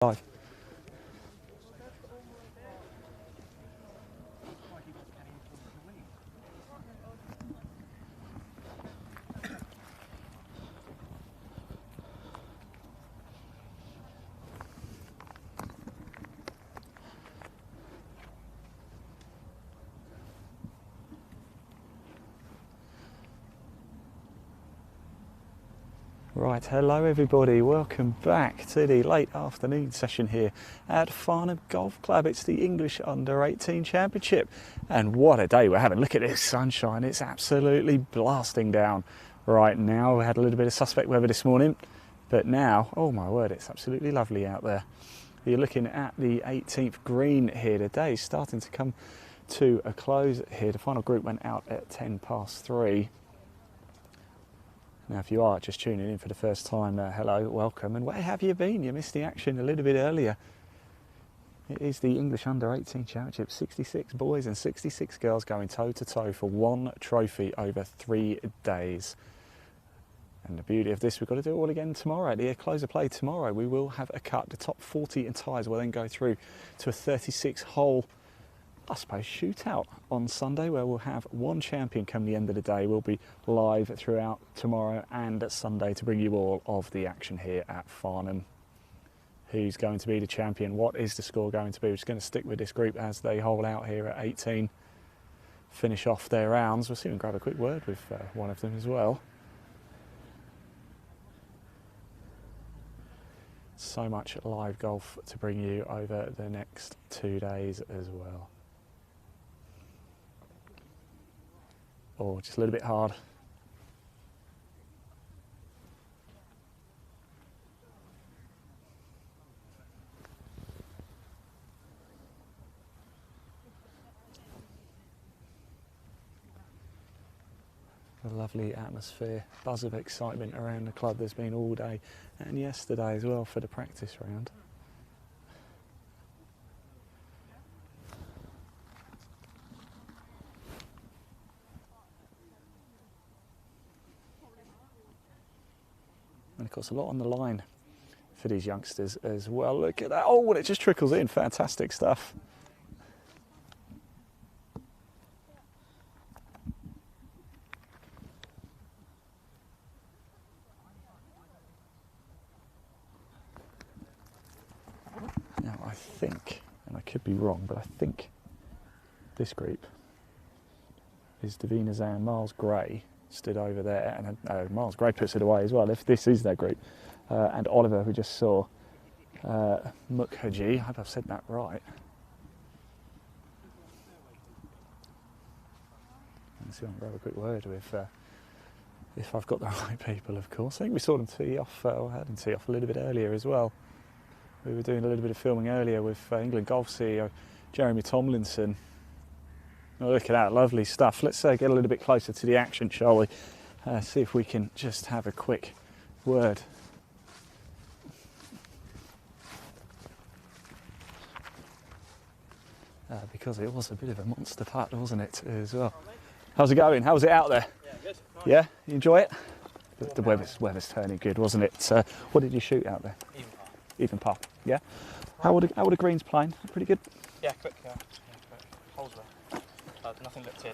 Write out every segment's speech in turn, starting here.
Live. Right, hello everybody, welcome back to the late afternoon session here at Farnham Golf Club. It's the English Under-18 Championship, and what a day we're having. Look at this sunshine, it's absolutely blasting down right now. We had a little bit of suspect weather this morning, but now, oh my word, it's absolutely lovely out there. You're looking at the 18th green here today, starting to come to a close here. The final group went out at 3:10. Now, if you are just tuning in for the first time, hello, welcome, and where have you been? You missed the action a little bit earlier. It is the English Under-18 Championship, 66 boys and 66 girls going toe-to-toe for one trophy over 3 days. And the beauty of this, we've got to do it all again tomorrow. At the close of play tomorrow, we will have a cut. The top 40 in ties will then go through to a 36-hole, I suppose, shootout on Sunday, where we'll have one champion come the end of the day. We'll be live throughout tomorrow and Sunday to bring you all of the action here at Farnham. Who's going to be the champion? What is the score going to be? We're just going to stick with this group as they hole out here at 18, finish off their rounds. We'll see if we can grab a quick word with one of them as well. So much live golf to bring you over the next 2 days as well. Or just a little bit hard. A lovely atmosphere, buzz of excitement around the club there's been all day and yesterday as well for the practice round. And of course a lot on the line for these youngsters as well. Look at that, oh, and it just trickles in, fantastic stuff. Now I think, and I could be wrong, but I think this group is Davina Zan, Miles Gray stood over there, and Miles Gray puts it away as well, if this is their group, and Oliver, who just saw Mukherjee, I hope I've said that right. Let's see if I can grab a quick word with, if I've got the right people, of course. I think we saw them tee off, or had them tee off a little bit earlier as well. We were doing a little bit of filming earlier with England Golf CEO Jeremy Tomlinson. Oh, look at that, lovely stuff. Let's get a little bit closer to the action, shall we? See if we can just have a quick word. Because it was a bit of a monster putt, wasn't it, as well? How's it going? How's it out there? Yeah, good. Yeah, you enjoy it? The weather's turning good, wasn't it? What did you shoot out there? Even par. Even par, yeah? How were the greens playing? Pretty good? Yeah, quick holes were. Nothing looked in.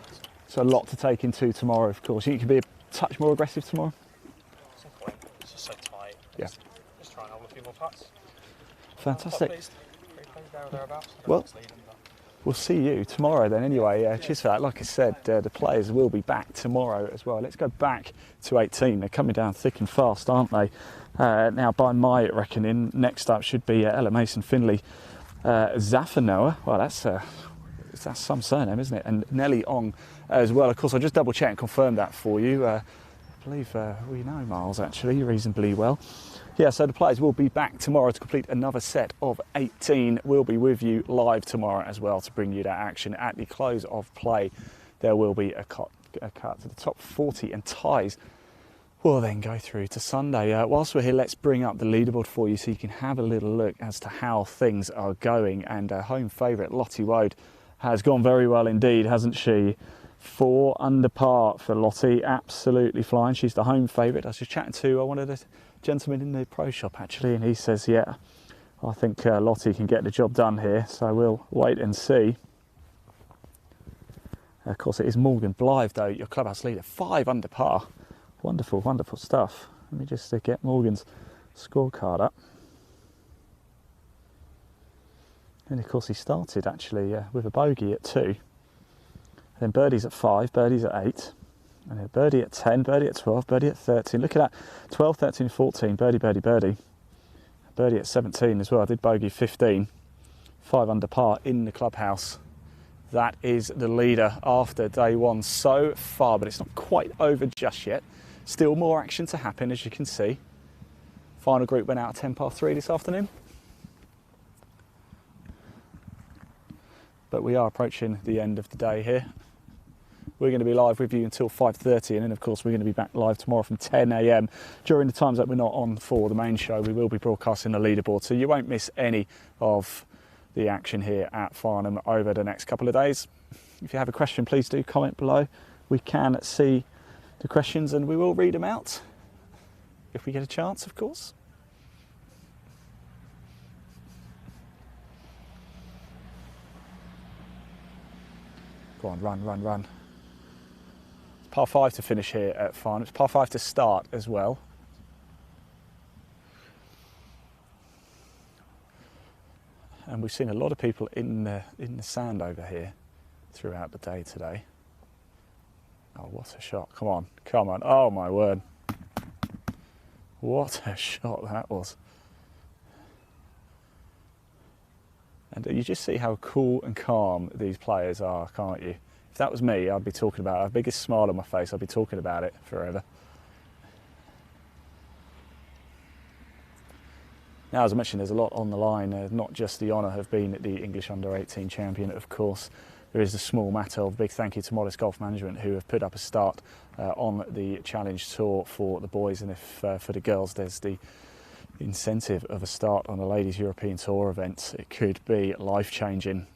So a lot to take into tomorrow, of course. You think you can be a touch more aggressive tomorrow? At some point, it's just so tight. Yeah. Just try and hold a few more putts. Fantastic. There or thereabouts. Well, we'll see you tomorrow then anyway. Cheers for that. Like I said, the players will be back tomorrow as well. Let's go back to 18. They're coming down thick and fast, aren't they? Now, by my reckoning, next up should be Ella Mason-Finley Zafanoa. Well, that's some surname, isn't it? And Nelly Ong as well. Of course, I'll just double check and confirm that for you. I believe we know Miles actually reasonably well. Yeah, so the players will be back tomorrow to complete another set of 18. We'll be with you live tomorrow as well to bring you that action. At the close of play, there will be a cut to the top 40 and ties. We'll then go through to Sunday. Whilst we're here, let's bring up the leaderboard for you so you can have a little look as to how things are going. And home favourite Lottie Woad has gone very well indeed, hasn't she? 4 under par for Lottie, absolutely flying. She's the home favourite. I was just chatting to one of the gentlemen in the pro shop actually, and he says, yeah, I think Lottie can get the job done here, so we'll wait and see. Of course, it is Morgan Blythe, though, your clubhouse leader, 5 under par. Wonderful, wonderful stuff. Let me just get Morgan's scorecard up. And of course, he started actually with a bogey at 2, then birdies at 5, birdies at 8, and then birdie at 10, birdie at 12, birdie at 13. Look at that, 12, 13, 14, birdie, birdie, birdie. Birdie at 17 as well. I did bogey 15, 5 under par in the clubhouse. That is the leader after day 1 so far, but it's not quite over just yet. Still more action to happen, as you can see. Final group went out at 10 past 3 this afternoon. But we are approaching the end of the day here. We're going to be live with you until 5:30, and then of course we're going to be back live tomorrow from 10 AM. During the times that we're not on for the main show, we will be broadcasting the leaderboard, so you won't miss any of the action here at Farnham over the next couple of days. If you have a question, please do comment below. We can see the questions and we will read them out if we get a chance, of course. Go on, run, run, run. It's par 5 to finish here at Farnham. It's par 5 to start as well. And we've seen a lot of people in the sand over here throughout the day today. Oh, what a shot. Come on, come on. Oh, my word. What a shot that was. And you just see how cool and calm these players are, can't you? If that was me, I'd be talking about it. I have the biggest smile on my face. I'd be talking about it forever. Now, as I mentioned, there's a lot on the line, not just the honour of being the English Under-18 champion, of course. There is the small matter of big thank you to Modest Golf Management, who have put up a start on the Challenge Tour for the boys, and if for the girls there's the incentive of a start on the Ladies European Tour event. It could be life-changing.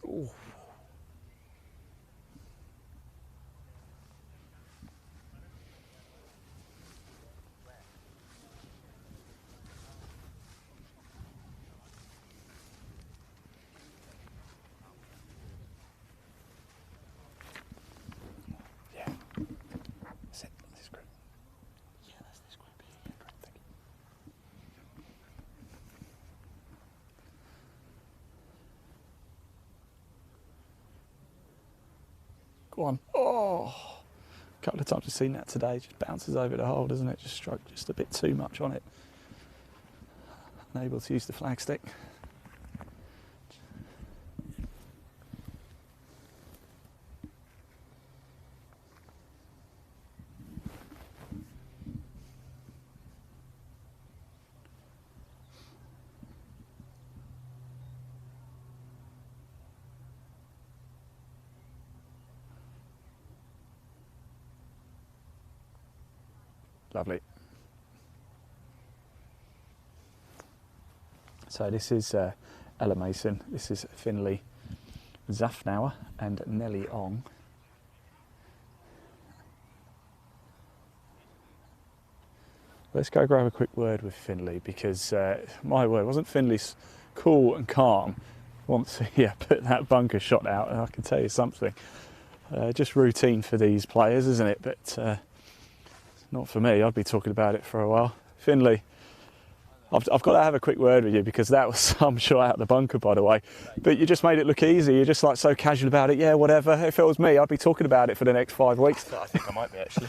Ooh. Yeah. That's it. This group. Yeah, that's this group. Yeah, great. Thank you. Go on. Oh, a couple of times we've seen that today. Just bounces over the hole, doesn't it? Just struck just a bit too much on it. Unable to use the flagstick. Lovely. So this is Ella Mason, this is Finley Zafnauer and Nelly Ong. Let's go grab a quick word with Finley, because my word, wasn't Finley cool and calm once he put that bunker shot out? And I can tell you something, just routine for these players, isn't it? But not for me. I'd be talking about it for a while. Finley, I've got to have a quick word with you, because that was some shot out the bunker, by the way. But you just made it look easy. You're just like so casual about it. Yeah, whatever. If it was me, I'd be talking about it for the next 5 weeks. I think I might be, actually.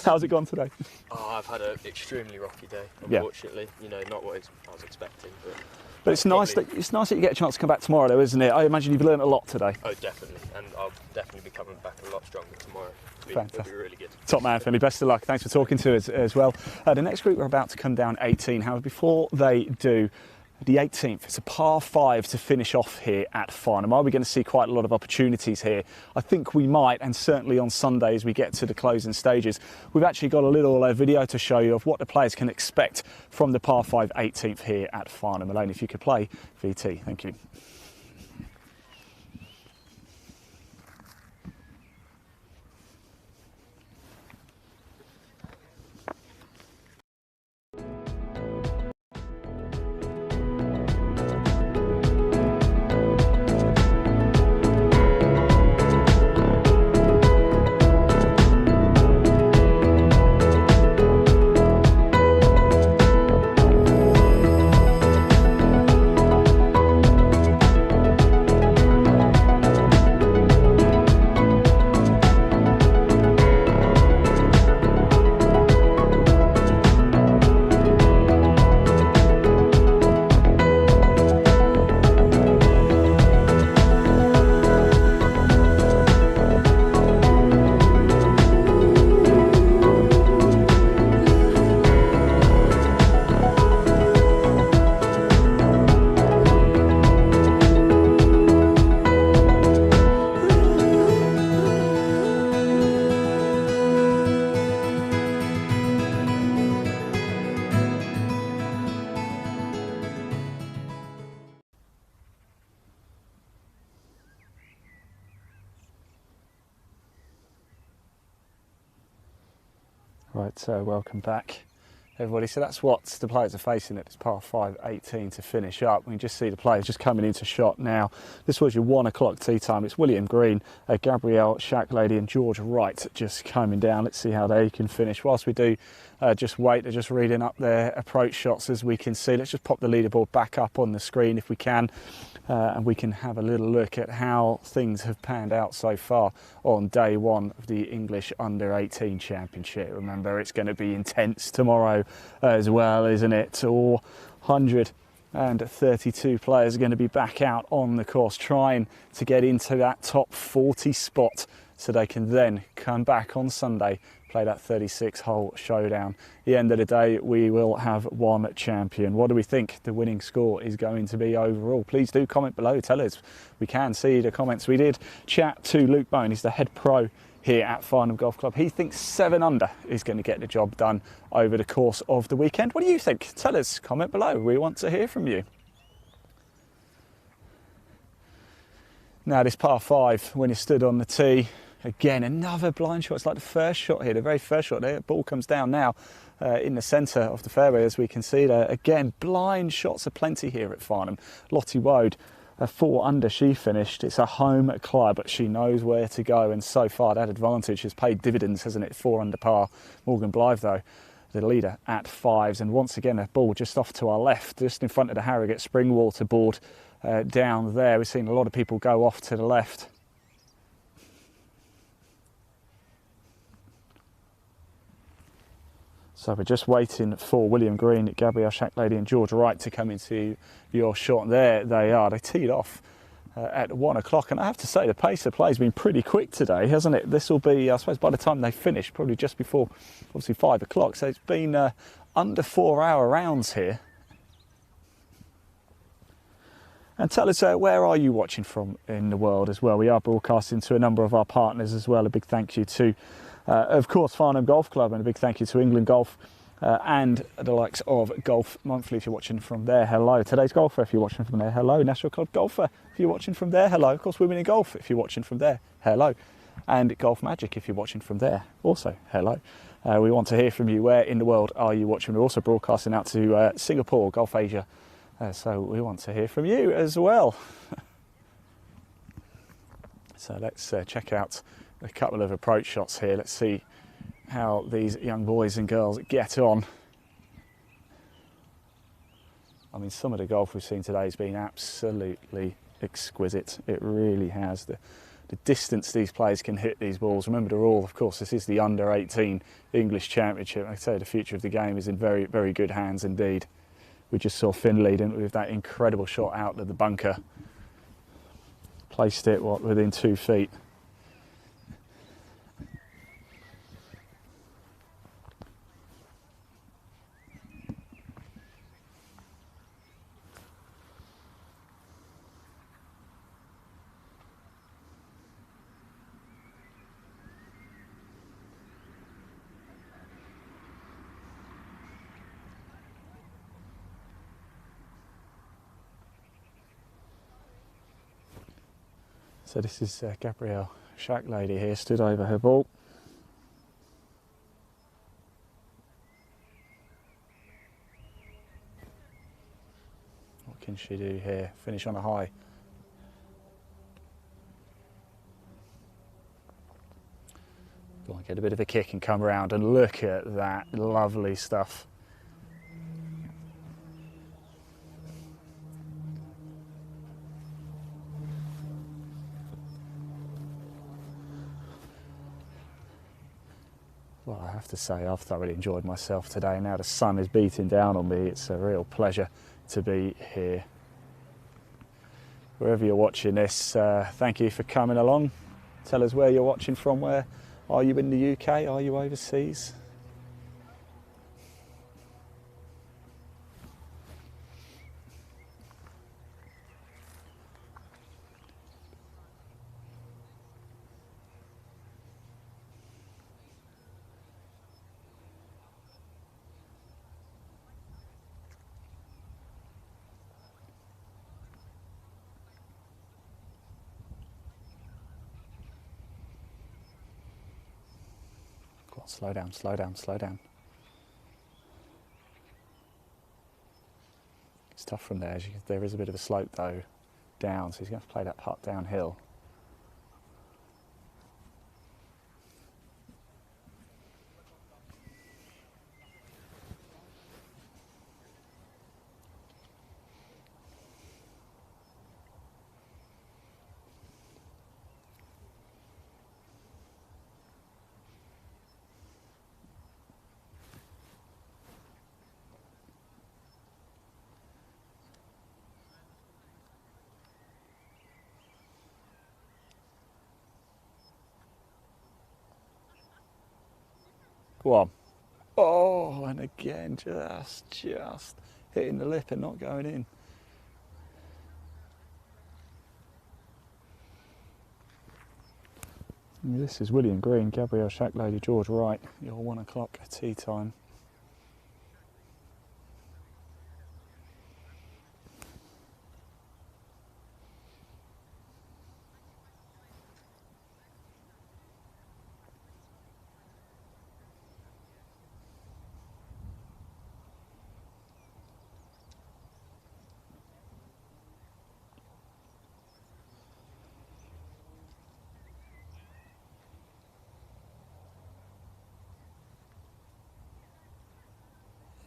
How's it gone today? Oh, I've had an extremely rocky day, unfortunately. You know, not what I was expecting, but But it's nice that you get a chance to come back tomorrow, though, isn't it? I imagine you've learned a lot today. Oh, definitely, and I'll definitely be coming back a lot stronger tomorrow. Fantastic. It'll be really good. Top man, Finley. Best of luck. Thanks for talking to us as well. The next group are about to come down 18. However, before they do, the 18th, it's a par 5 to finish off here at Farnham. Are we going to see quite a lot of opportunities here? I think we might, and certainly on Sunday as we get to the closing stages. We've actually got a little video to show you of what the players can expect from the par 5 18th here at Farnham. Elaine, if you could play VT, thank you. Right, so welcome back, everybody. So that's what the players are facing at this par 5 18 to finish up. We can just see the players just coming into shot now. This was your 1 o'clock tee time. It's William Green, Gabrielle Shacklady and George Wright just coming down. Let's see how they can finish. Whilst we do just wait, they're just reading up their approach shots as we can see. Let's just pop the leaderboard back up on the screen if we can. And we can have a little look at how things have panned out so far on day 1 of the English Under-18 Championship. Remember, it's going to be intense tomorrow as well, isn't it? All 132 players are going to be back out on the course trying to get into that top 40 spot so they can then come back on Sunday, play that 36-hole showdown. At the end of the day, we will have one champion. What do we think the winning score is going to be overall? Please do comment below, tell us. We can see the comments. We did chat to Luke Bone, he's the head pro here at Farnham Golf Club. He thinks 7 under is going to get the job done over the course of the weekend. What do you think? Tell us, comment below. We want to hear from you. Now this par 5, when you stood on the tee, again, another blind shot. It's like the first shot here, the very first shot there. The ball comes down now in the centre of the fairway, as we can see there. Again, blind shots are plenty here at Farnham. Lottie Wode, 4 under, she finished. It's a home club, but she knows where to go. And so far, that advantage has paid dividends, hasn't it? 4 under par. Morgan Blythe, though, the leader at 5s. And once again, a ball just off to our left, just in front of the Harrogate Springwater board down there. We've seen a lot of people go off to the left. So we're just waiting for William Green, Gabrielle Shacklady and George Wright to come into your shot. There they are. They teed off at 1 o'clock. And I have to say, the pace of play has been pretty quick today, hasn't it? This will be, I suppose, by the time they finish, probably just before, obviously, 5 o'clock. So it's been under 4-hour rounds here. And tell us, where are you watching from in the world as well? We are broadcasting to a number of our partners as well. A big thank you to of course, Farnham Golf Club, and a big thank you to England Golf and the likes of Golf Monthly if you're watching from there. Hello. Today's Golfer if you're watching from there. Hello. National Club Golfer if you're watching from there. Hello. Of course, Women in Golf if you're watching from there. Hello. And Golf Magic if you're watching from there. Also, hello. We want to hear from you. Where in the world are you watching? We're also broadcasting out to Singapore, Golf Asia. So we want to hear from you as well. So let's check out a couple of approach shots here. Let's see how these young boys and girls get on. I mean, some of the golf we've seen today has been absolutely exquisite. It really has. The distance these players can hit these balls. Remember, they're all, of course, this is the Under-18 English Championship. Like I say, the future of the game is in very, very good hands indeed. We just saw Finley, didn't we, with that incredible shot out of the bunker. Placed it, what, within 2 feet. So this is Gabrielle Shack Lady here, stood over her ball. What can she do here? Finish on a high. Go on, get a bit of a kick and come around and look at that lovely stuff. Well, I have to say, I've thoroughly enjoyed myself today. Now the sun is beating down on me. It's a real pleasure to be here. Wherever you're watching this, thank you for coming along. Tell us where you're watching from. Where are you in the UK? Are you overseas? Go on, slow down, slow down, slow down. It's tough from there. There is a bit of a slope though down, so he's going to have to play that putt downhill. Go on. Oh, and again, just hitting the lip and not going in. This is William Green, Gabrielle Shack Lady, George Wright, your 1 o'clock tea time.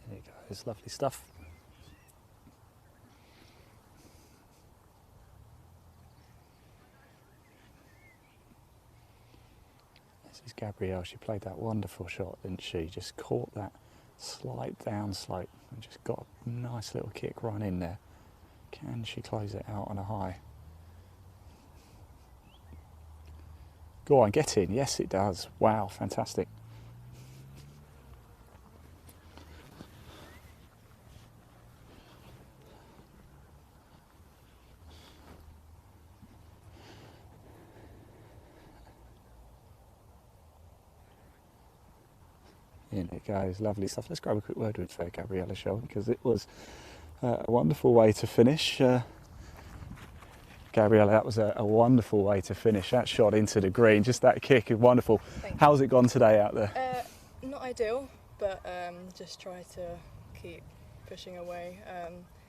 There you go, it's lovely stuff. This is Gabrielle. She played that wonderful shot, didn't she? Just caught that slight downslope and just got a nice little kick right in there. Can she close it out on a high? Go on, get in. Yes, it does. Wow, fantastic. In it goes, lovely stuff. Let's grab a quick word with Gabriella, shall we? Because it was a wonderful way to finish. Gabriella, that was a wonderful way to finish. That shot into the green, just that kick is wonderful. How's it gone today out there? Not ideal, but just try to keep pushing away.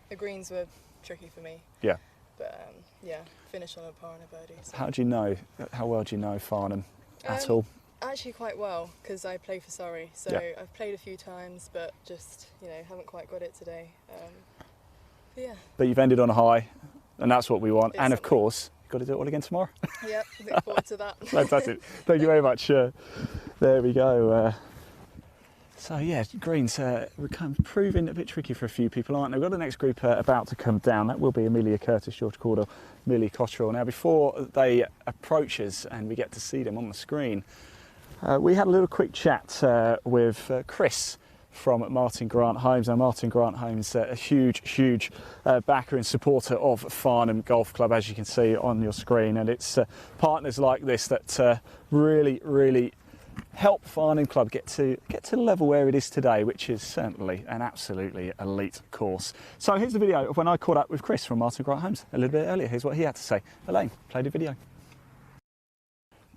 The greens were tricky for me. Yeah. But yeah, finished on a par and a birdie. So. How well do you know Farnham at all? Actually quite well, because I play for Surrey, so yeah. I've played a few times, but just, haven't quite got it today. But yeah. But you've ended on a high, and that's what we want. And of course, you've got to do it all again tomorrow. Yep, look forward to that. Fantastic. Thank you very much. There we go. So yeah, greens kind of proving a bit tricky for a few people, aren't they? We've got the next group about to come down. That will be Amelia Curtis, George Cordell, Millie Cottrell. Now before they approach us and we get to see them on the screen, we had a little quick chat with Chris from Martin Grant Homes. Now Martin Grant Homes, a huge backer and supporter of Farnham Golf Club, as you can see on your screen, and it's partners like this that really help Farnham Club get to the level where it is today, which is certainly an absolutely elite course. So here's the video of when I caught up with Chris from Martin Grant Homes a little bit earlier. Here's what he had to say. Elaine, play the video.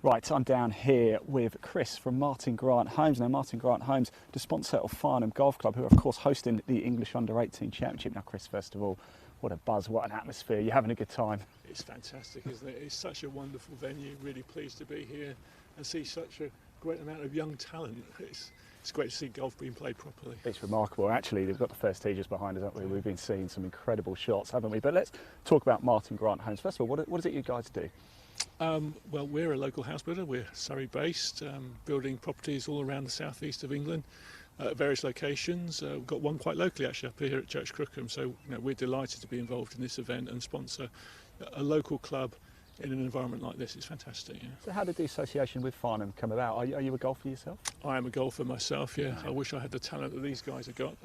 Right, I'm down here with Chris from Martin Grant Homes. Now, Martin Grant Homes, the sponsor of Farnham Golf Club, who are, of course, hosting the English Under-18 Championship. Now, Chris, first of all, what a buzz, what an atmosphere. You're having a good time. It's fantastic, isn't it? It's such a wonderful venue. Really pleased to be here and see such a great amount of young talent. It's great to see golf being played properly. It's remarkable. Actually, they've got the first tee just behind us, haven't we? We've been seeing some incredible shots, haven't we? But let's talk about Martin Grant Homes. First of all, what is it you guys do? Well, we're a local house builder. We're Surrey-based, building properties all around the southeast of England at various locations. We've got one quite locally, actually, up here at Church Crookham. So we're delighted to be involved in this event and sponsor a local club in an environment like this. It's fantastic. Yeah. So how did the association with Farnham come about? Are you a golfer yourself? I am a golfer myself, yeah. I wish I had the talent that these guys have got.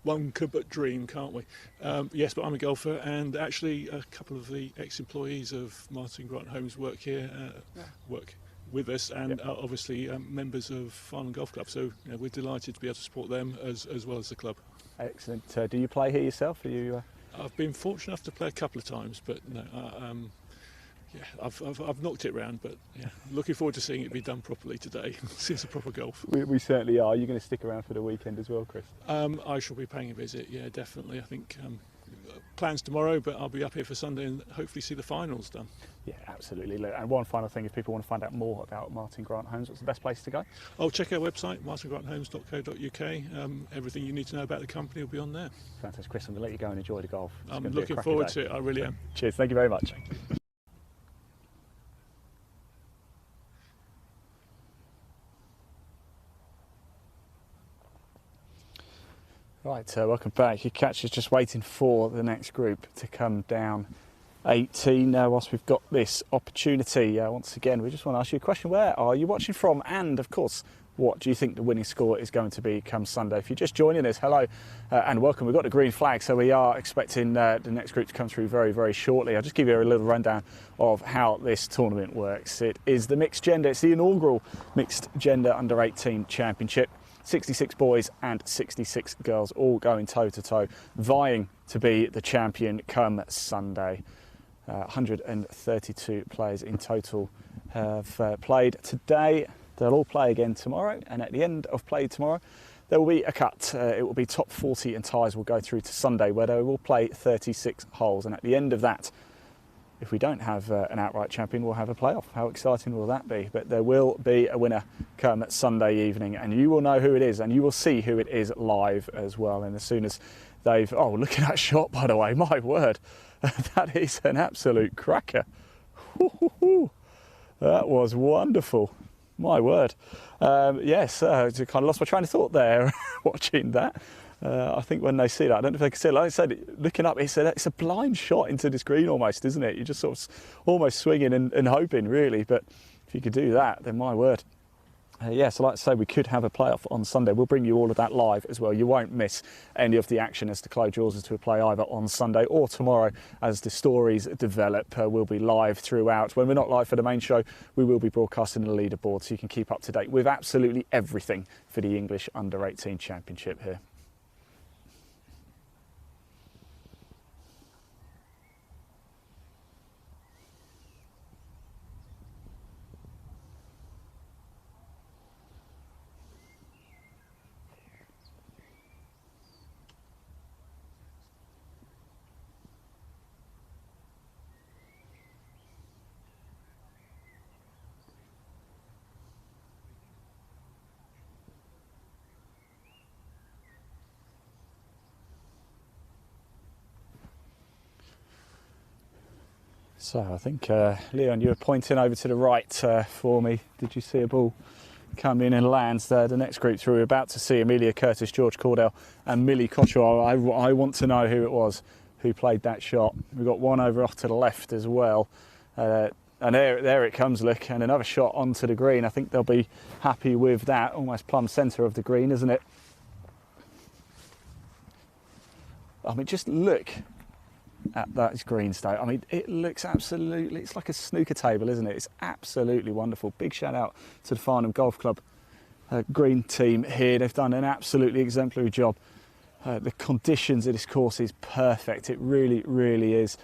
One could but dream, can't we? Yes, but I'm a golfer, and actually a couple of the ex-employees of Martin Grant Homes work here, work with us, and are obviously members of Farnham Golf Club. So we're delighted to be able to support them as well as the club. Excellent. Do you play here yourself? Are you? I've been fortunate enough to play a couple of times, but no. Yeah, I've knocked it round, but yeah, looking forward to seeing it be done properly today. See some proper golf. We certainly are. Are you going to stick around for the weekend as well, Chris? I shall be paying a visit. Yeah, definitely. I think plans tomorrow, but I'll be up here for Sunday and hopefully see the finals done. Yeah, absolutely. And one final thing, if people want to find out more about Martin Grant Homes, what's the best place to go? Oh, check our website, martingranthomes.co.uk. Everything you need to know about the company will be on there. Fantastic, Chris. I'm going to let you go and enjoy the golf. I'm looking forward to it. I really am. Cheers. Thank you very much. Right, welcome back. Your catch is just waiting for the next group to come down 18. Now, whilst we've got this opportunity, once again, we just want to ask you a question. Where are you watching from? And, of course, what do you think the winning score is going to be come Sunday? If you're just joining us, hello and welcome. We've got the green flag, so we are expecting the next group to come through very shortly. I'll just give you a little rundown of how this tournament works. It is the mixed gender. It's the inaugural mixed gender under-18 championship. 66 boys and 66 girls all going toe-to-toe, vying to be the champion come Sunday. 132 players in total have played today. They'll all play again tomorrow, and at the end of play tomorrow, there will be a cut. It will be top 40 and ties will go through to Sunday, where they will play 36 holes, and at the end of that, if we don't have an outright champion, we'll have a playoff. How exciting will that be? But there will be a winner come Sunday evening, and you will know who it is, and you will see who it is live as well. And as soon as they've... Oh, look at that shot, by the way. My word. That is an absolute cracker. That was wonderful. My word. Yes, I kind of lost my train of thought there watching that. I think when they see that, I don't know if they can see it. Like I said, looking up, it's a blind shot into the screen almost, isn't it? You're just sort of almost swinging and hoping, really. But if you could do that, then my word. Yeah, so like I say, we could have a playoff on Sunday. We'll bring you all of that live as well. You won't miss any of the action as the close draws to a play either on Sunday or tomorrow as the stories develop. We'll be live throughout. When we're not live for the main show, we will be broadcasting the leaderboard so you can keep up to date with absolutely everything for the English Under-18 Championship here. So I think, Leon, you were pointing over to the right for me. Did you see a ball come in and lands the next group through. We're about to see Amelia Curtis, George Cordell and Millie Cottrell. I want to know who it was who played that shot. We've got one over off to the left as well. And there it comes, look, and another shot onto the green. I think they'll be happy with that. Almost plumb centre of the green, isn't it? I mean, just look at that green state. I mean, it looks absolutely, it's like a snooker table, isn't it? It's absolutely wonderful. Big shout out to the Farnham Golf Club green team here. They've done an absolutely exemplary job. The conditions of this course is perfect. It really, really is.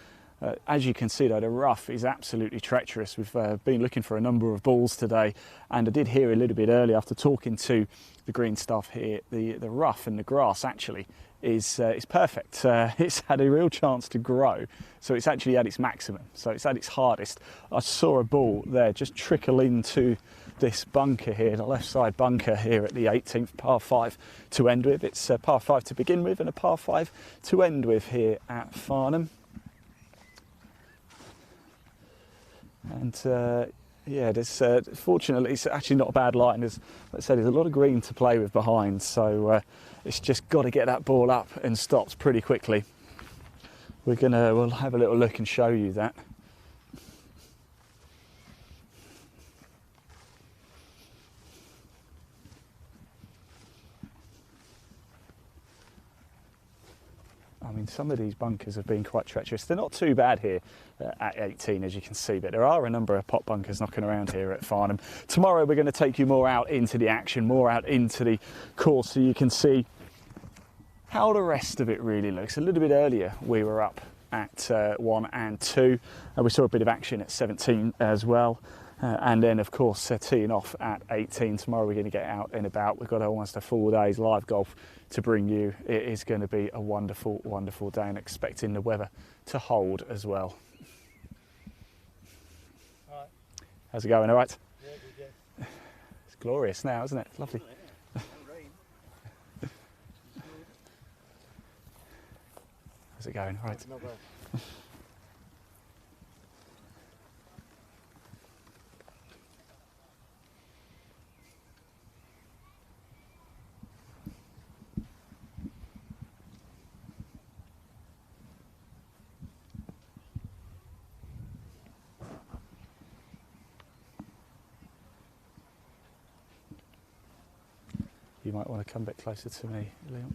As you can see though, the rough is absolutely treacherous. We've been looking for a number of balls today, and I did hear a little bit earlier after talking to the green staff here, the rough and the grass actually is perfect. It's had a real chance to grow, so it's actually at its maximum, so it's at its hardest. I saw a ball there just trickle into this bunker here, the left side bunker here at the 18th par 5 to end with. It's a par 5 to begin with and a par 5 to end with here at Farnham. And yeah, there's fortunately it's actually not a bad line. As I said, there's a lot of green to play with behind, so it's just got to get that ball up and stopped pretty quickly. We'll have a little look and show you that. I mean, some of these bunkers have been quite treacherous. They're not too bad here at 18, as you can see, but there are a number of pot bunkers knocking around here at Farnham. Tomorrow we're going to take you more out into the action, more out into the course, so you can see how the rest of it really looks. A little bit earlier we were up at 1 and 2. We saw a bit of action at 17 as well. And then, of course, teeing off at 18. Tomorrow we're going to get out and about. We've got almost a full day's live golf to bring you. It is going to be a wonderful, wonderful day, and expecting the weather to hold as well. All right. How's it going, all right? Yeah, good. It's glorious now, isn't it? It's lovely. How's it going? All right. Not bad. You might want to come a bit closer to me, Leon.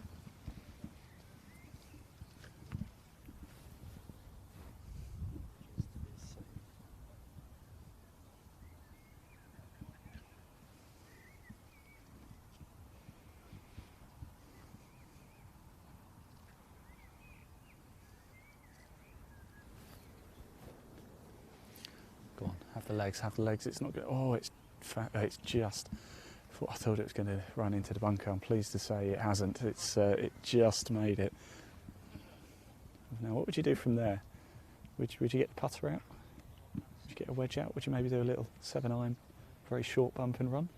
Go on, have the legs, have the legs. It's not good. Oh, it's just. I thought it was going to run into the bunker. I'm pleased to say it hasn't. It just made it. Now, what would you do from there? Would you get the putter out? Would you get a wedge out? Would you maybe do a little 7-iron, very short bump and run?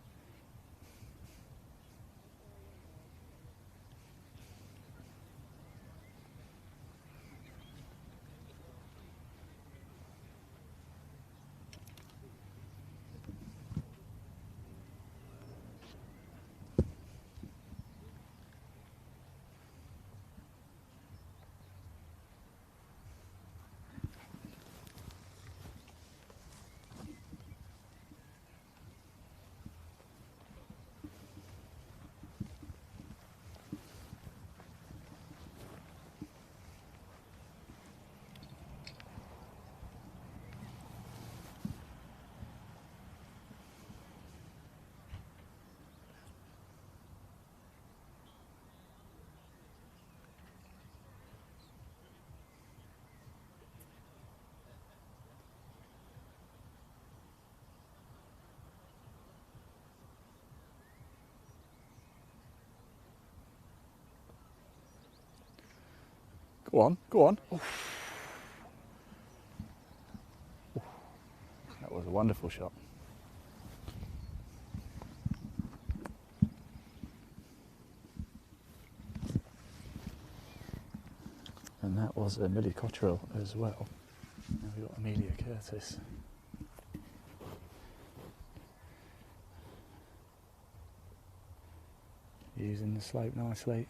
Go on, go on. Oof. Oof. That was a wonderful shot. And that was Millie Cottrell as well. Now we've got Amelia Curtis. Using the slope nicely.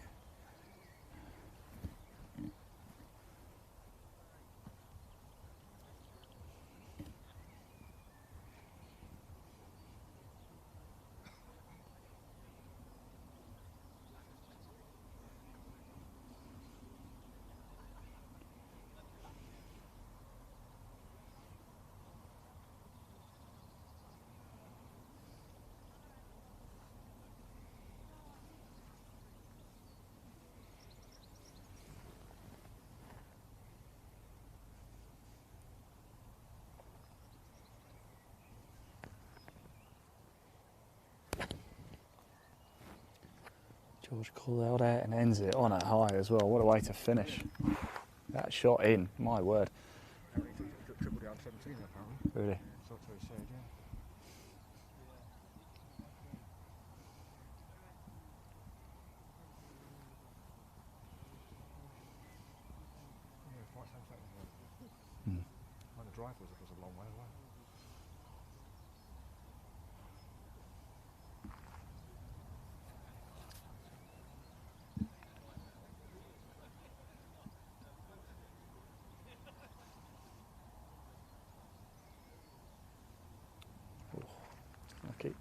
George called out there and ends it on a high as well. What a way to finish. That shot in, my word. Triple down 17 apparently. Really. That's what he said, yeah. Yeah, quite same thing. When the drive was a long way away. Lucky.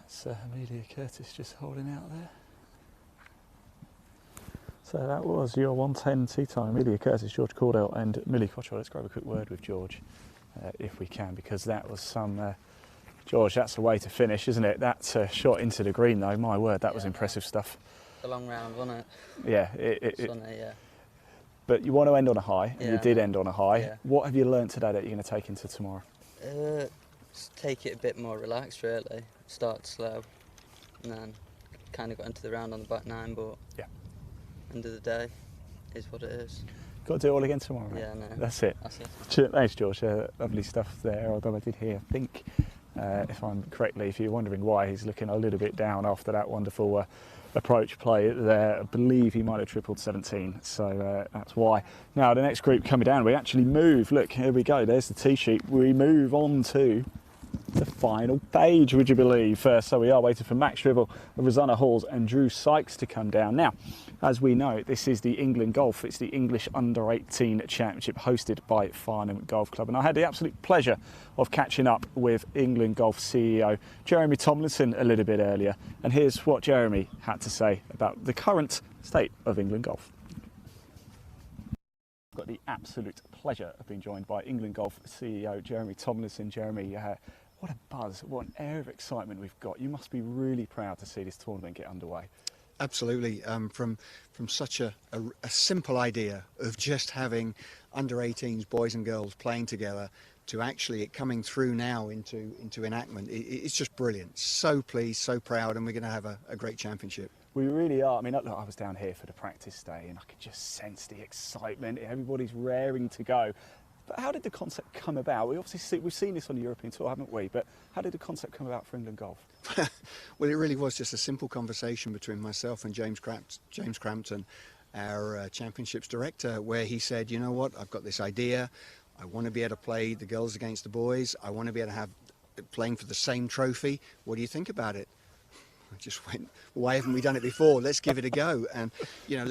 That's Amelia Curtis just holding out there. So that was your 110 tea time. Amelia Curtis, George Cordell and Millie Cottrell. Let's grab a quick word with George if we can, because that was some... George, that's a way to finish, isn't it? That shot into the green though, my word, that was impressive stuff. A long round, wasn't it? Yeah. Sunny, yeah. But you want to end on a high, and Yeah, you did end on a high. Yeah. What have you learnt today that you're going to take into tomorrow? Just take it a bit more relaxed, really. Start slow, and then kind of got into the round on the back nine, but yeah, end of the day is what it is. Got to do it all again tomorrow. Right? Yeah, no. That's it. That's it. Thanks, George. Lovely stuff there. Although I did hear, I think, if I'm correctly, if you're wondering why he's looking a little bit down after that wonderful approach play there, I believe he might have tripled 17, so that's why. Now the next group coming down, we actually move. Look, here we go. There's the tee sheet. We move on to the final page, would you believe? So we are waiting for Max Shrivel, Rosanna Halls and Drew Sykes to come down. Now, as we know, this is the England Golf. It's the English Under-18 Championship hosted by Farnham Golf Club. And I had the absolute pleasure of catching up with England Golf CEO Jeremy Tomlinson a little bit earlier. And here's what Jeremy had to say about the current state of England Golf. I've got the absolute pleasure of being joined by England Golf CEO Jeremy Tomlinson. Jeremy, what a buzz, what an air of excitement we've got. You must be really proud to see this tournament get underway. Absolutely. From such a simple idea of just having under-18s, boys and girls playing together, to actually it coming through now into enactment, it's just brilliant. So pleased, so proud, and we're going to have a great championship. We really are. I mean, look, I was down here for the practice day and I could just sense the excitement. Everybody's raring to go. But how did the concept come about? We've seen this on the European Tour, haven't we? But how did the concept come about for England Golf? Well, it really was just a simple conversation between myself and James Crampton, our Championships director, where he said, you know what, I've got this idea. I want to be able to play the girls against the boys. I want to be able to have playing for the same trophy. What do you think about it? I just went, why haven't we done it before? Let's give it a go. And, you know,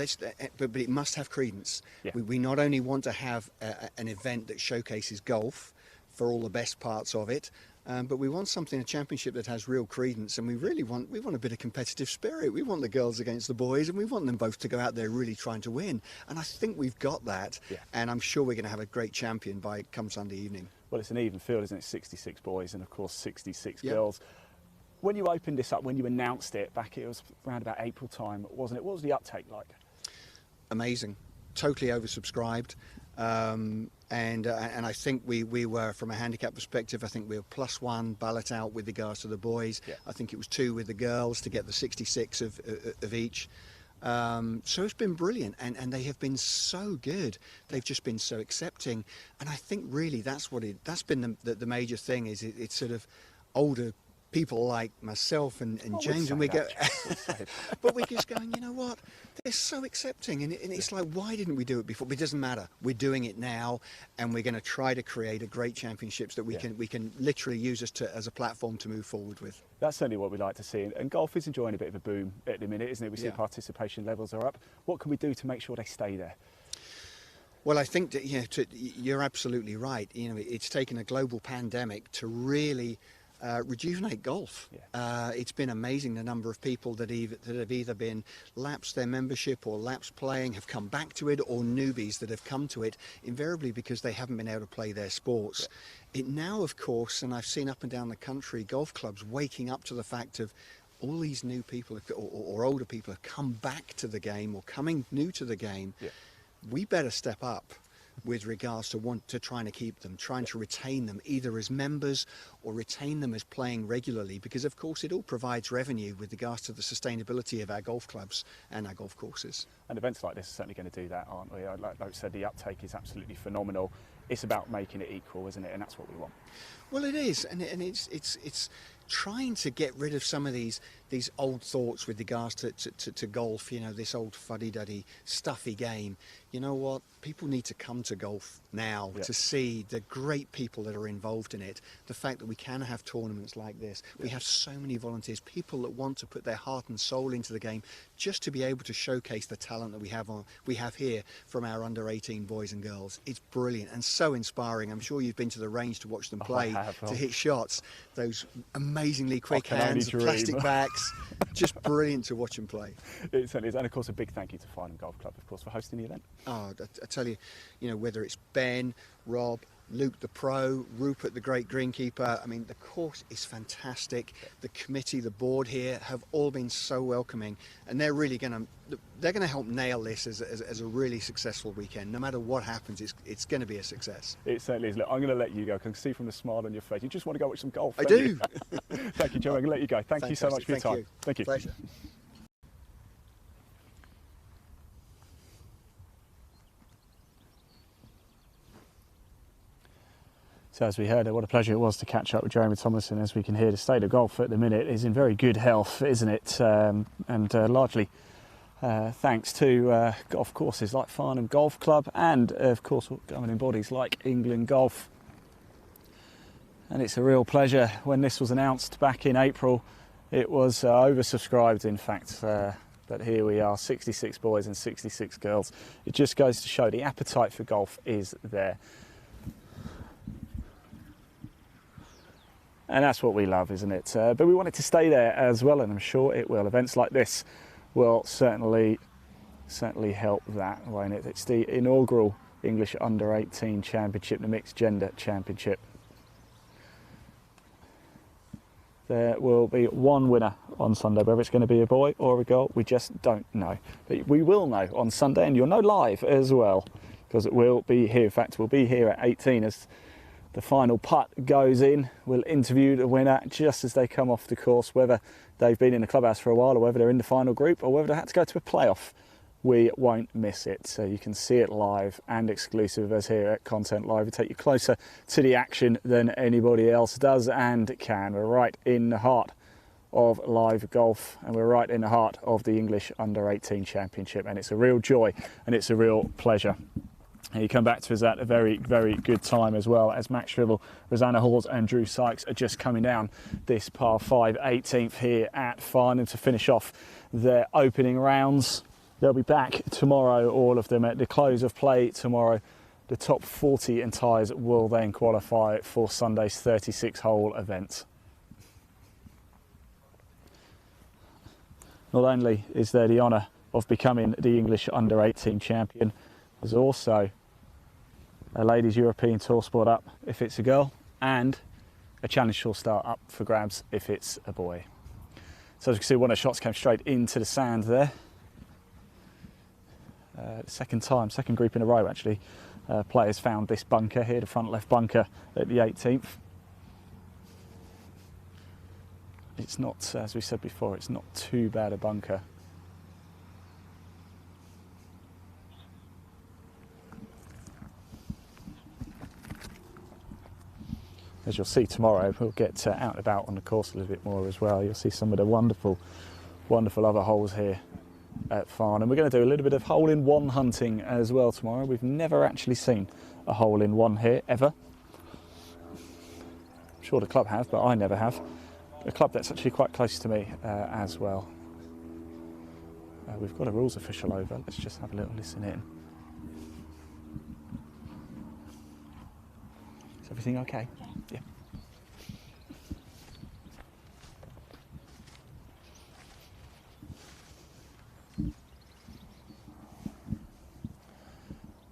but it must have credence. Yeah. We not only want to have an event that showcases golf for all the best parts of it, but we want something, a championship that has real credence, and we want a bit of competitive spirit. We want the girls against the boys, and we want them both to go out there really trying to win. And I think we've got that, yeah. And I'm sure we're going to have a great champion by come Sunday evening. Well, it's an even field, isn't it? 66 boys and, of course, 66 Yep. girls. When you opened this up, when you announced it back, it was around about April time, wasn't it? What was the uptake like? Amazing, totally oversubscribed, and I think we were, from a handicap perspective, I think we were +1 ballot out with regards to the boys. Yeah. I think it was 2 with the girls to get the 66 of each. So it's been brilliant, and they have been so good. They've just been so accepting, and I think really that's been the major thing. Is it's sort of older people like myself and James, and we go, but we're just going, you know what? They're so accepting, and it's like, why didn't we do it before? But it doesn't matter. We're doing it now, and we're going to try to create a great championships that we can literally use as a platform to move forward with. That's certainly what we like to see, and golf is enjoying a bit of a boom at the minute, isn't it? We see participation levels are up. What can we do to make sure they stay there? Well, I think that you're absolutely right. You know, it's taken a global pandemic to really rejuvenate golf. It's been amazing the number of people that have either been lapsed their membership or lapsed playing, have come back to it, or newbies that have come to it, invariably because they haven't been able to play their sports. It now, of course, and I've seen up and down the country, golf clubs waking up to the fact of all these new people or older people have come back to the game or coming new to the game. We better step up with regards to trying to keep them, trying to retain them either as members or retain them as playing regularly, because of course it all provides revenue with regards to the sustainability of our golf clubs and our golf courses. And events like this are certainly going to do that, aren't we? Like I said, the uptake is absolutely phenomenal. It's about making it equal, isn't it? And that's what we want. Well, it is, and it's trying to get rid of some of these old thoughts with regards to golf. You know, this old fuddy-duddy, stuffy game. You know what? People need to come to golf now to see the great people that are involved in it. The fact that we can have tournaments like this. We have so many volunteers, people that want to put their heart and soul into the game, just to be able to showcase the talent that we have here from our under-18 boys and girls. It's brilliant and so inspiring. I'm sure you've been to the range to watch them play, to hit shots. Those amazingly quick hands, plastic backs. Just brilliant to watch them play. It certainly is. And of course, a big thank you to Farnham Golf Club, of course, for hosting the event. Oh, I tell you, whether it's Ben, Rob, Luke the pro, Rupert the great greenkeeper, I mean, the course is fantastic. The committee, the board here have all been so welcoming, and they're really going to help nail this as a really successful weekend. No matter what happens, it's going to be a success. It certainly is. Look, I'm going to let you go. I can see from the smile on your face, you just want to go watch some golf. I do. Thank you, Joe. I'm going to let you go. Thank you so much for your time. Thank you. Pleasure. So as we heard, what a pleasure it was to catch up with Jeremy Thomason. As we can hear, the state of golf at the minute is in very good health, isn't it? And largely thanks to golf courses like Farnham Golf Club and, of course, governing bodies like England Golf. And it's a real pleasure. When this was announced back in April, it was oversubscribed, in fact. But here we are, 66 boys and 66 girls. It just goes to show the appetite for golf is there. And that's what we love, isn't it? But we want it to stay there as well, and I'm sure it will. Events like this will certainly help that, won't it? It's the inaugural English Under-18 Championship, the Mixed Gender Championship. There will be one winner on Sunday. Whether it's going to be a boy or a girl, we just don't know. But we will know on Sunday, and you'll know live as well, because it will be here. In fact, we'll be here at 18 as the final putt goes in. We'll interview the winner just as they come off the course, whether they've been in the clubhouse for a while or whether they're in the final group or whether they had to go to a playoff. We won't miss it. So you can see it live and exclusive of us here at Content Live. We take you closer to the action than anybody else does and can. We're right in the heart of live golf, and we're right in the heart of the English Under-18 Championship, and it's a real joy and it's a real pleasure. And you come back to us at a very, very good time as well, as Max Shrivel, Rosanna Hawes and Drew Sykes are just coming down this par 5 18th here at Farnham to finish off their opening rounds. They'll be back tomorrow, all of them, at the close of play tomorrow. The top 40 in ties will then qualify for Sunday's 36-hole event. Not only is there the honour of becoming the English Under-18 champion, there's also a Ladies European Tour Sport up if it's a girl, and a Challenge Tour start up for grabs if it's a boy. So as you can see, one of the shots came straight into the sand there. Second group in a row actually. Players found this bunker here, the front left bunker at the 18th. It's not, as we said before, it's not too bad a bunker. as you'll see tomorrow, we'll get out and about on the course a little bit more as well. You'll see some of the wonderful, wonderful other holes here at Farnham. We're going to do a little bit of hole-in-one hunting as well tomorrow. We've never actually seen a hole-in-one here, ever. I'm sure the club have, but I never have. A club that's actually quite close to me as well. We've got a rules official over. Let's just have a little listen in. Is everything okay? Yeah.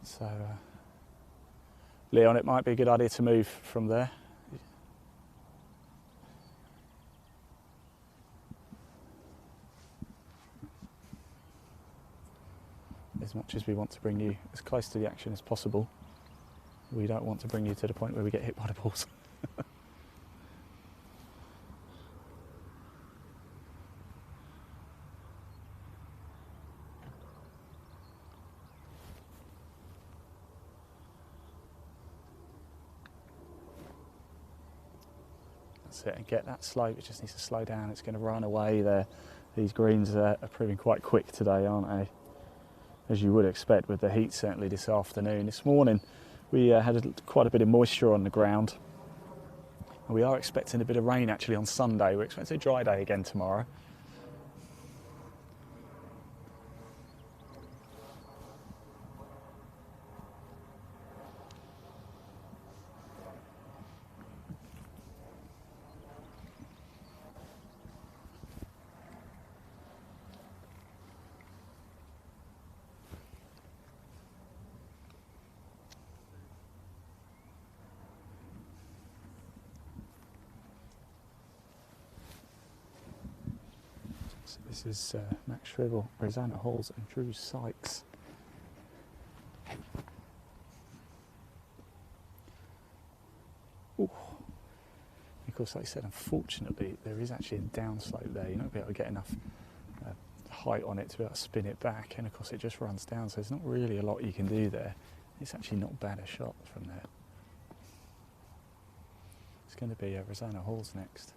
So, Leon, it might be a good idea to move from there. As much as we want to bring you as close to the action as possible, we don't want to bring you to the point where we get hit by the balls. That's it, and get that slope. It just needs to slow down. It's going to run away there. These greens are proving quite quick today, aren't they? As you would expect with the heat certainly this afternoon. This morning we had quite a bit of moisture on the ground. And we are expecting a bit of rain actually on Sunday. We're expecting a dry day again tomorrow. This is Max Shrivel, Rosanna Halls and Drew Sykes. Ooh. Of course, like I said, unfortunately, there is actually a downslope there. You're not going to be able to get enough height on it to be able to spin it back. And of course, it just runs down, so there's not really a lot you can do there. It's actually not bad a shot from there. It's going to be Rosanna Halls next.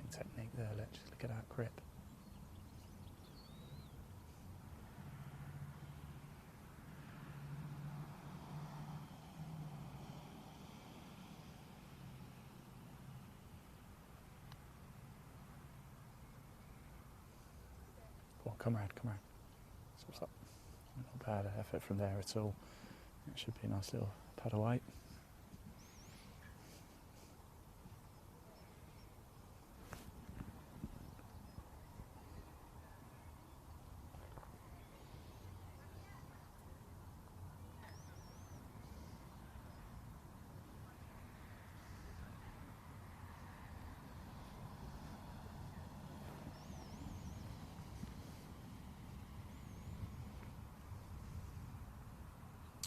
Technique there, let's just look at that grip. Come on, comrade, comrade. What's up? Not bad effort from there at all. It should be a nice little pad away.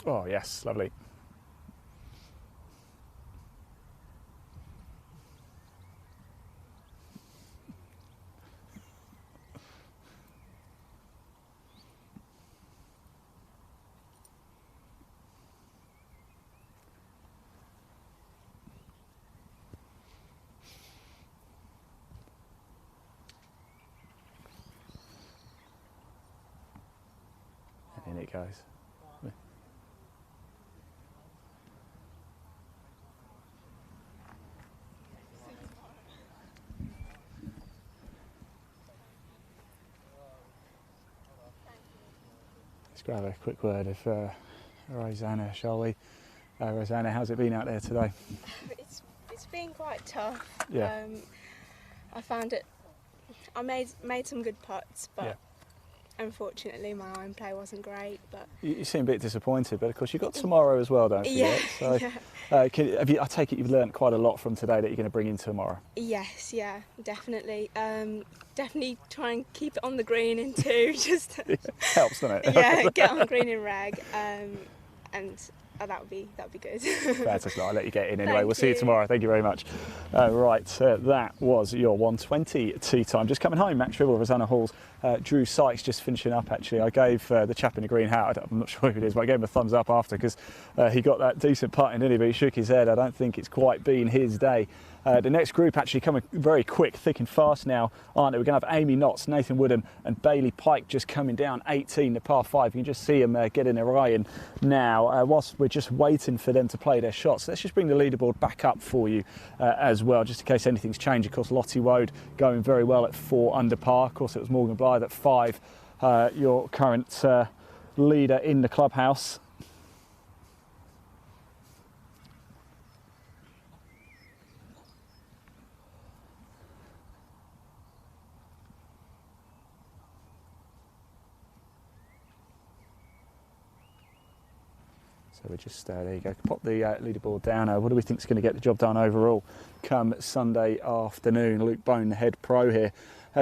Oh yes, lovely. And in it goes. Let's grab a quick word of Rosanna, shall we? Rosanna, how's it been out there today? It's been quite tough. Yeah. I found it I made some good putts, but Yeah. unfortunately my iron play wasn't great. But You seem a bit disappointed, but of course you've got tomorrow as well, don't yeah, forget. So, yeah. I take it you've learnt quite a lot from today that you're going to bring in tomorrow. Yes, yeah, definitely. Definitely try and keep it on the green in two. Just Helps, doesn't it? yeah, get on green in rag, and that would be good. Fantastic. I'll let you get in anyway. Thank We'll see you you. tomorrow. Thank you very much. That was your 120 tee time. Just coming home, Max Ribble, Rosanna Halls, Drew Sykes just finishing up actually. I gave the chap in the green hat, I'm not sure who it is, but I gave him a thumbs up after because he got that decent putt in, didn't he? But he shook his head. I don't think it's quite been his day. The next group actually coming very quick, thick and fast now, aren't they? We're going to have Amy Knotts, Nathan Woodham and Bailey Pike just coming down 18, the par 5. You can just see them getting their iron now. Whilst we're just waiting for them to play their shots, let's just bring the leaderboard back up for you as well, just in case anything's changed. Of course, Lottie Woad going very well at 4 under par. Of course, it was Morgan Blythe at 5, your current leader in the clubhouse. So we're just, there you go, pop the leaderboard down. What do we think is going to get the job done overall come Sunday afternoon? Luke Bone, the head pro here.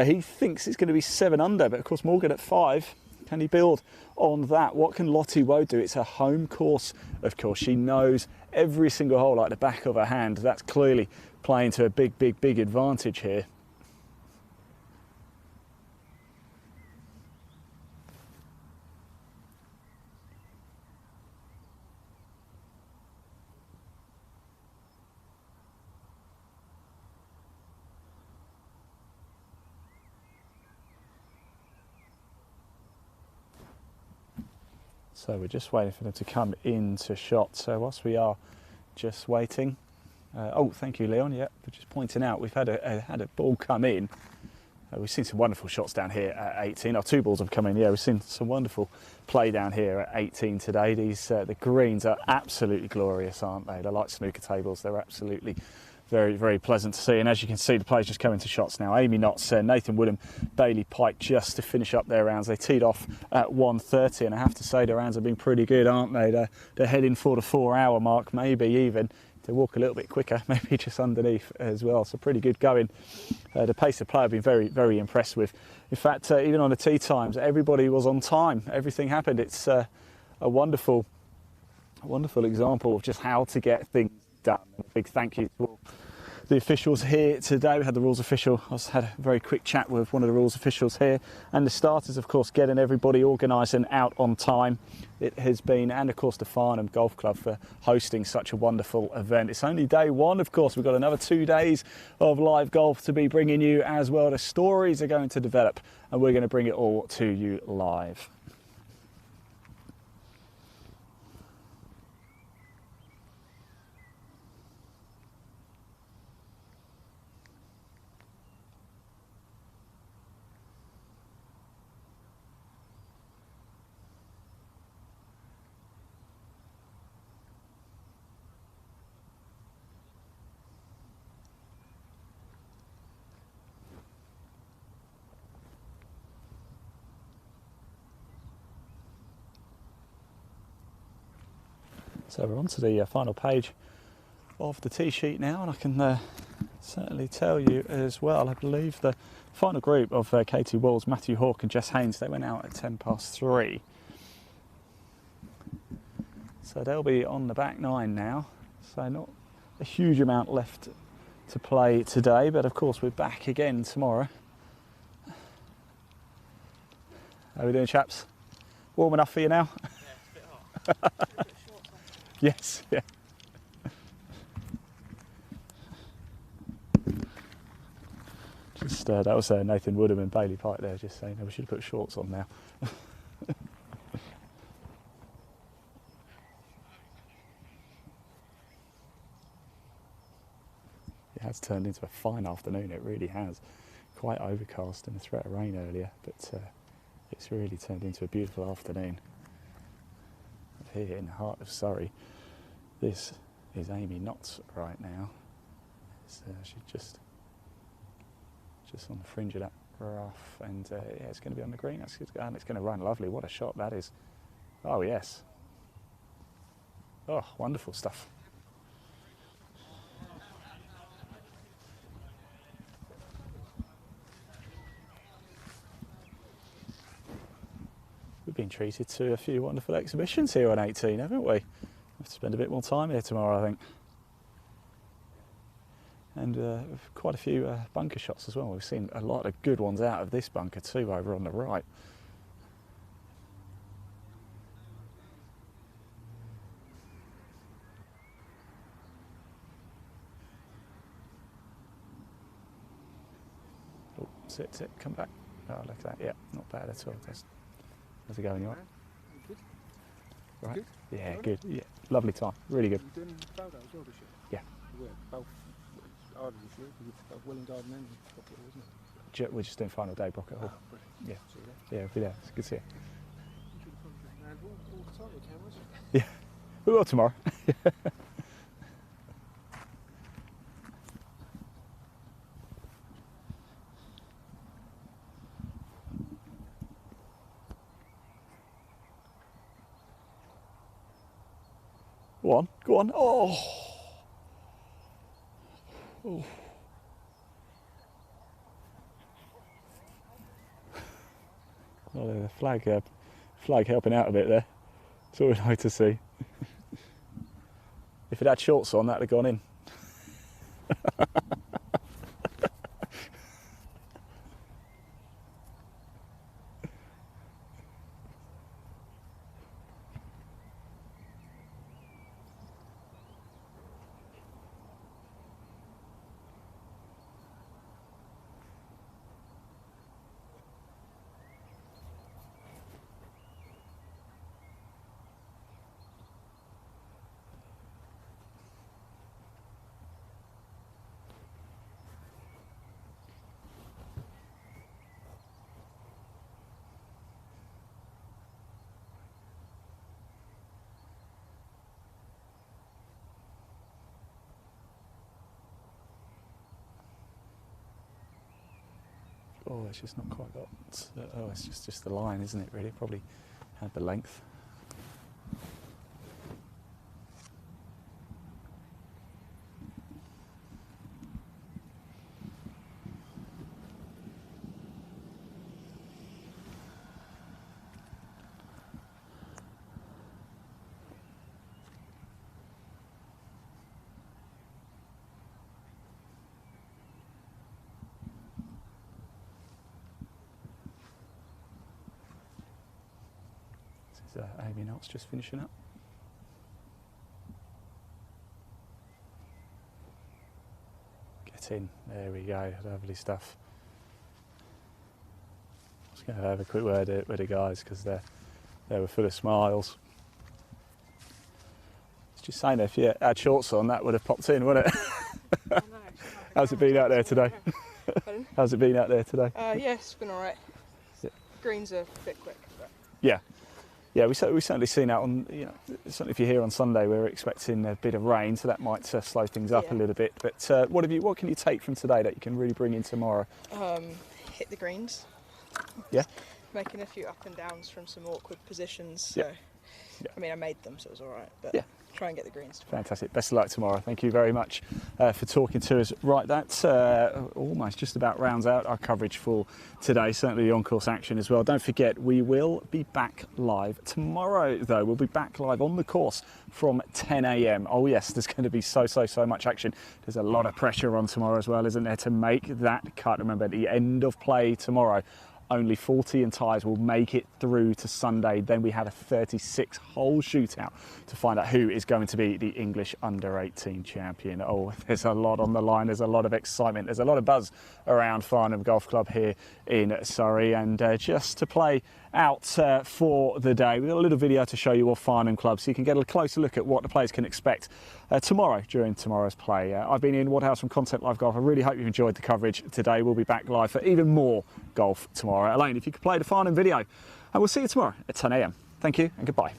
He thinks it's going to be 7 under, but of course Morgan at 5. Can he build on that? What can Lottie Woad do? It's a home course, of course. She knows every single hole like the back of her hand. That's clearly playing to a big, big, big advantage here. So we're just waiting for them to come into shot. So whilst we are just waiting, oh, thank you, Leon. Yeah, for just pointing out we've had a ball come in. We've seen some wonderful shots down here at 18. Our 2 balls have come in. Yeah, we've seen some wonderful play down here at 18 today. These the greens are absolutely glorious, aren't they? They're like snooker tables. They're absolutely very, very pleasant to see. And as you can see, the players just coming to shots now. Amy Knotts, Nathan Woodham, Bailey Pike just to finish up their rounds. They teed off at 1:30, and I have to say the rounds have been pretty good, aren't they? They're heading for the 4-hour mark, maybe even. They walk a little bit quicker, maybe just underneath as well. So pretty good going. The pace of play I've been very, very impressed with. In fact, even on the tee times, everybody was on time. Everything happened. It's a wonderful example of just how to get things done. A big thank you to all the officials here today. We had the rules official. I had a very quick chat with one of the rules officials here, and the starters, of course, getting everybody organised and out on time. It has been, and of course the Farnham Golf Club for hosting such a wonderful event. It's only day 1, of course. We've got another 2 days of live golf to be bringing you as well. The stories are going to develop, and we're going to bring it all to you live. So we're on to the final page of the tee sheet now, and I can certainly tell you as well, I believe the final group of Katie Walls, Matthew Hawke and Jess Haynes, they went out at 3:10. So they'll be on the back 9 now, so not a huge amount left to play today, but of course we're back again tomorrow. How are we doing, chaps? Warm enough for you now? Yeah, it's a bit hot. Yes, yeah. Just that was Nathan Woodham and Bailey Pike there, just saying we should have put shorts on now. It has turned into a fine afternoon, it really has. Quite overcast and a threat of rain earlier, but it's really turned into a beautiful afternoon. Here in the heart of Surrey. This is Amy Knotts right now. She's just on the fringe of that rough, and yeah, it's going to be on the green. And it's going to run lovely. What a shot that is! Oh yes. Oh, wonderful stuff. We've been treated to a few wonderful exhibitions here on 18, haven't we? Have to spend a bit more time here tomorrow, I think. And quite a few bunker shots as well. We've seen a lot of good ones out of this bunker too, over on the right. Oh, sit, come back. Oh, look at that. Yeah, not bad at all. How's it going, you all right? Good. Right. Good? Yeah, Right. good. Yeah, lovely time. Really good. You're doing Baldo as well this year? Yeah. We're both harder this year because it's both Welling Garden and Pocket Hall, isn't it? We're just doing final day, Brocket Hall. Oh, brilliant. Yeah. See you there. Yeah, we'll be there. It's good to see you. You should probably just land all the time with cameras. Yeah, we will tomorrow. Go on. Oh. Oh. Oh, the flag helping out a bit there. It's always nice to see. If it had shorts on, that'd have gone in. Oh, it's just not quite got. Oh, it's just the line, isn't it? Really, probably had the length. Amy Knotts just finishing up. Get in, there we go, lovely stuff. I was going to have a quick word with the guys because they were full of smiles. It's just saying, if you had shorts on, that would have popped in, wouldn't it? I know. How's it been out there today? Pardon? How's it been out there today? Yeah, it's been alright. Yeah. Greens are a bit quick, but Yeah. Yeah, we certainly seen out on, certainly if you're here on Sunday, we're expecting a bit of rain, so that might slow things up a little bit. But what can you take from today that you can really bring in tomorrow? hit the greens. Yeah. Making a few up and downs from some awkward positions. So, Yeah. I mean, I made them, so it was alright. But Yeah. try and get the greens tomorrow. Fantastic. Best of luck tomorrow. Thank you very much for talking to us. Right, that's almost just about rounds out our coverage for today. Certainly the on-course action as well. Don't forget, we will be back live tomorrow, though. We'll be back live on the course from 10 a.m. Oh, yes, there's going to be so much action. There's a lot of pressure on tomorrow as well, isn't there, to make that cut. Remember, the end of play tomorrow. Only 40 and ties will make it through to Sunday. Then we have a 36-hole shootout to find out who is going to be the English under-18 champion. Oh, there's a lot on the line. There's a lot of excitement. There's a lot of buzz around Farnham Golf Club here in Surrey. And just to play out for the day, we've got a little video to show you of Farnham Club so you can get a closer look at what the players can expect tomorrow during tomorrow's play. I've been Ian Woodhouse from Content Live Golf. I really hope you've enjoyed the coverage today. We'll be back live for even more golf tomorrow. Elaine, if you could play the Farnham video, and we'll see you tomorrow at 10 a.m. Thank you and goodbye.